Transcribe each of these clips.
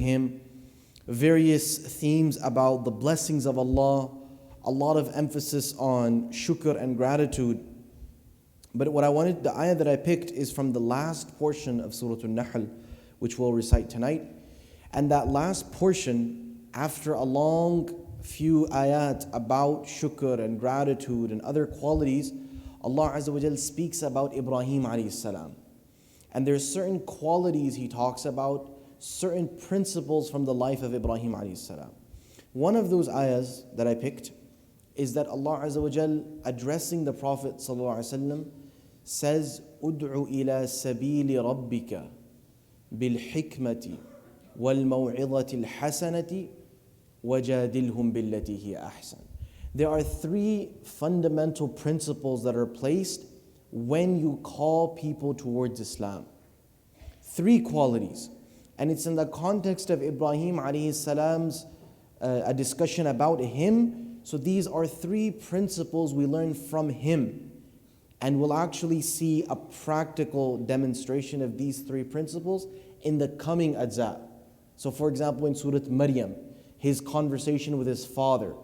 revering Him, various themes about the blessings of Allah, a lot of emphasis on shukr and gratitude. But the ayah that I picked is from the last portion of Surah An-Nahl, which we'll recite tonight. And that last portion, after a long few ayat about shukr and gratitude and other qualities, Allah Azza wa Jal speaks about Ibrahim alayhi salam. And there's certain qualities He talks about, certain principles from the life of Ibrahim alayhi salam. One of those ayahs that I picked is that Allah Azza wa Jal, addressing the Prophet sallallahu alaihi wasallam, says, "Ud'u ila sabili rabbika bil hikmati wal maw'izati al hasanati wajadilhum billati hiya ahsan." There are three fundamental principles that are placed when you call people towards Islam. Three qualities. And it's in the context of Ibrahim alayhi salam's a discussion about him. So these are three principles we learn from him. And we'll actually see a practical demonstration of these three principles in the coming ajza. So for example, in Surah Maryam, his conversation with his father.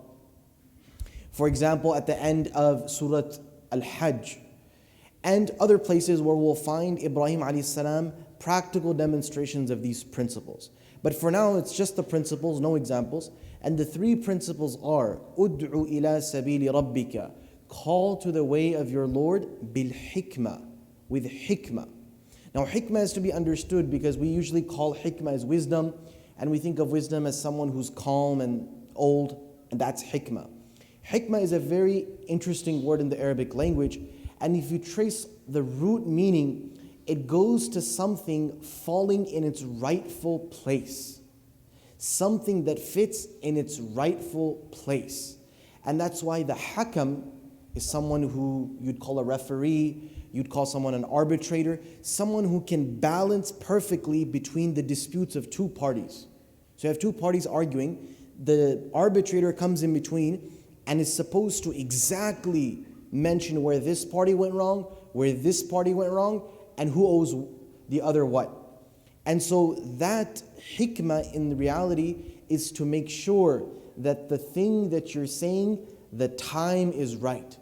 For example, at the end of Surah Al-Hajj, and other places where we'll find Ibrahim alayhi salam practical demonstrations of these principles. But for now, it's just the principles, no examples. And the three principles are, Ud'u ila sabili rabbika, call to the way of your Lord, bil hikmah, with hikmah. Now hikmah is to be understood because we usually call hikmah as wisdom, and we think of wisdom as someone who's calm and old, and that's hikmah. Hikmah is a very interesting word in the Arabic language, and if you trace the root meaning, it goes to something falling in its rightful place. Something that fits in its rightful place. And that's why the hakam is someone who you'd call a referee, you'd call someone an arbitrator, someone who can balance perfectly between the disputes of two parties. So you have two parties arguing, the arbitrator comes in between and is supposed to exactly mention where this party went wrong, where this party went wrong, and who owes the other what. And so that hikmah in reality is to make sure that the thing that you're saying, the time is right,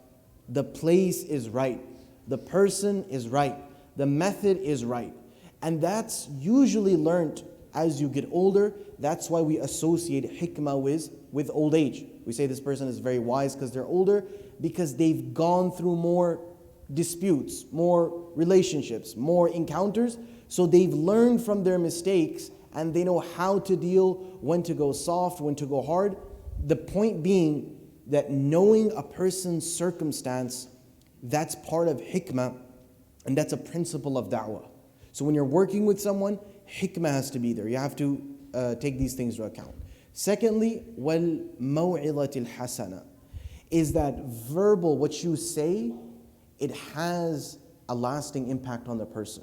the place is right, the person is right, the method is right. And that's usually learned as you get older. That's why we associate hikmah with old age. We say this person is very wise because they're older, because they've gone through more disputes, more relationships, more encounters. So they've learned from their mistakes and they know how to deal, when to go soft, when to go hard. The point being that knowing a person's circumstance, that's part of hikmah, and that's a principle of da'wah. So when you're working with someone, hikmah has to be there. You have to take these things into account. Secondly, wal maw'izatil hasana, is that verbal, what you say, it has a lasting impact on the person.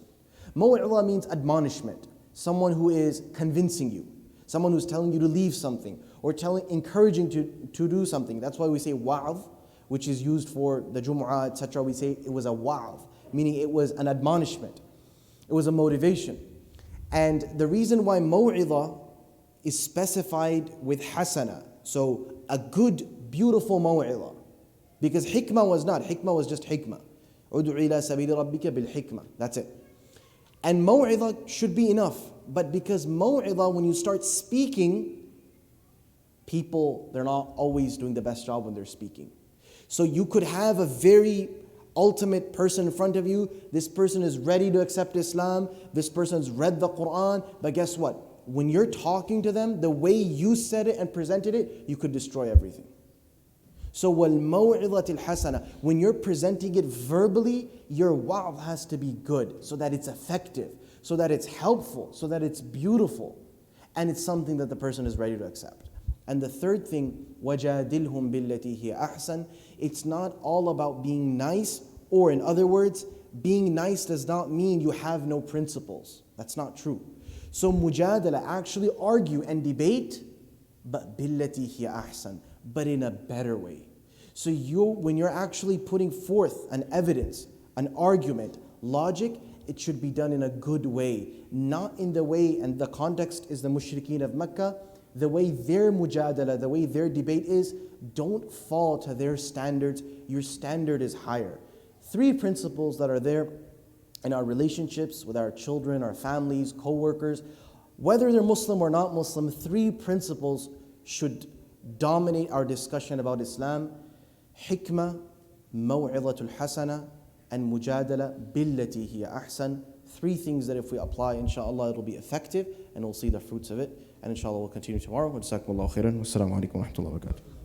Maw'iza means admonishment, someone who is convincing you, someone who's telling you to leave something, or encouraging to do something. That's why we say wa'adh, which is used for the Jumu'ah, etc. We say it was a wa'adh, meaning it was an admonishment. It was a motivation. And the reason why maw'iza is specified with hasana, so a good, beautiful maw'iza, because hikmah was not. Hikmah was just hikmah. Ud'u ila sabili rabbika bil hikmah. That's it. And maw'iza should be enough. But because maw'iza, when you start speaking, people, they're not always doing the best job when they're speaking. So you could have a very ultimate person in front of you. This person is ready to accept Islam. This person's read the Quran. But guess what? When you're talking to them, the way you said it and presented it, you could destroy everything. So wal maw'izatil hasana, when you're presenting it verbally, your wa'adh has to be good, so that it's effective, so that it's helpful, so that it's beautiful, and it's something that the person is ready to accept. And the third thing, wajadilhum billati hiya ahsan, it's not all about being nice, or in other words, being nice does not mean you have no principles. That's not true. So mujadala, actually argue and debate, but billati hiya ahsan, but in a better way. So when you're actually putting forth an evidence, an argument, logic, it should be done in a good way, not in the way, and the context is the mushrikeen of Mecca, the way their mujadala, the way their debate is, don't fall to their standards. Your standard is higher. 3 principles that are there in our relationships with our children, our families, co-workers, whether they're Muslim or not Muslim, 3 principles should dominate our discussion about Islam: hikmah, maw'izatul hasana, and mujadala billati hiya ahsan. 3 things that if we apply, inshallah, it'll be effective and we'll see the fruits of it. And inshallah, we'll continue tomorrow. Jazakumullahu khairan. Wassalamu alaikum wa rahmatullahi wa barakatuh.